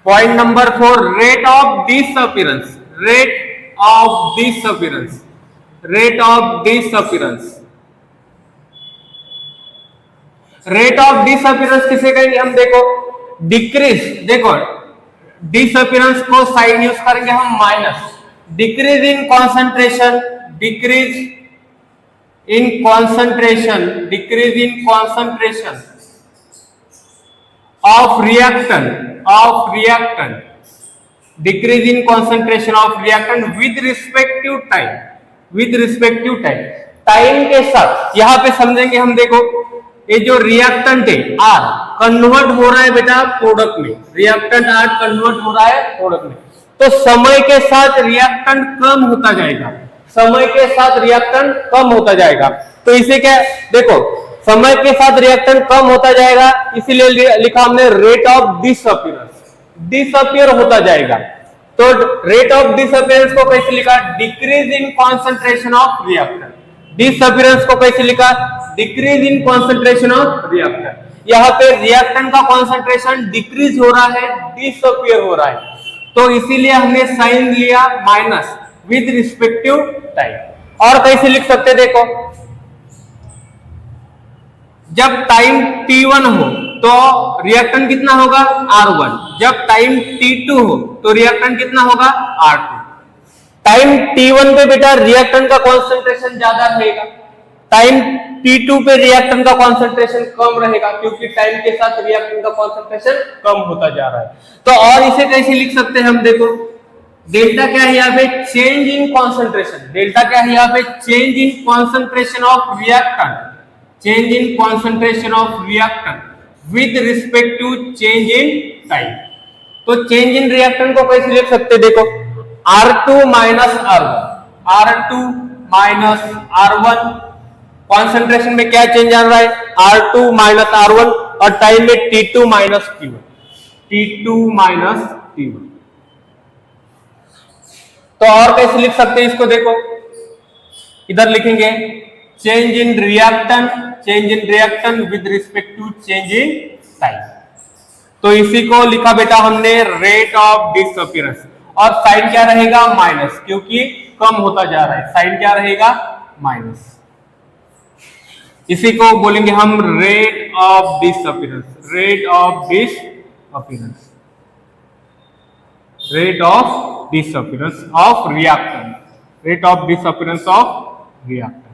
Point number 4, rate of disappearance, rate of disappearance, rate of disappearance. Rate of disappearance किसे कहेंगे हम, देखो decrease, देखो डिसअपीयरेंस को साइन यूज करेंगे हम minus, decrease in concentration, decrease in concentration, decrease in concentration of reactant, of reactant, decrease in concentration of reactant with respective time, with respective time, time के साथ। यहां पे समझेंगे हम, देखो ये जो रिएक्टेंट है आर कन्वर्ट हो रहा है बेटा प्रोडक्ट में, रिएक्टेंट आर कन्वर्ट हो रहा है प्रोडक्ट में, तो समय के साथ रिएक्टेंट कम होता जाएगा, समय के साथ रिएक्टेंट कम होता जाएगा। तो इसे क्या, देखो समय के साथ रिएक्टेंट कम होता जाएगा, इसीलिए लिखा हमने रेट ऑफ डिसअपीयरेंस, डिसअपीयर होता जाएगा। तो रेट ऑफ डिसअपीयरेंस को कैसे लिखा, decrease in concentration of reactant, disappearance को कैसे लिखा, decrease in concentration of reactant. यहाँ पे रिएक्टेंट का कॉन्सेंट्रेशन डिक्रीज हो रहा है, डिसअपीयर हो रहा है, तो इसीलिए हमने साइन लिया माइनस विद रिस्पेक्टिव टाइम। और कैसे लिख सकते, देखो जब टाइम t1 हो तो रिएक्टेंट कितना होगा R1, जब टाइम t2 हो तो रिएक्टेंट कितना होगा R2। टाइम t1 पे बेटा रिएक्टेंट का कॉन्सेंट्रेशन ज्यादा रहेगा, टाइम t2 पे रिएक्टेंट का कॉन्सेंट्रेशन कम रहेगा, क्योंकि टाइम के साथ रिएक्टेंट का कॉन्सेंट्रेशन कम होता जा रहा है। तो और इसे कैसे लिख सकते हैं हम, देखो डेल्टा क्या है यहाँ पे, चेंज इन कॉन्सेंट्रेशन, डेल्टा क्या है यहाँ पे, change in concentration of reactant, change in concentration of reactant with respect to change in time. तो चेंज इन रिएक्टेंट को कैसे लिख सकते, देखो R2 minus R1, R2 minus R1, concentration में क्या चेंज आ रहा है, R2 माइनस R1, और टाइम में T2 minus T1, T2 minus T1। तो और कैसे लिख सकते हैं इसको, देखो इधर लिखेंगे change in reactant, change in reactant with respect to change in time. तो इसी को लिखा बेटा हमने रेट ऑफ डिसअपीयरेंस, और साइन क्या रहेगा माइनस, क्योंकि कम होता जा रहा है, साइन क्या रहेगा माइनस। इसी को बोलेंगे हम rate of disappearance, rate of disappearance, rate of disappearance of reactant, rate of disappearance of reactant.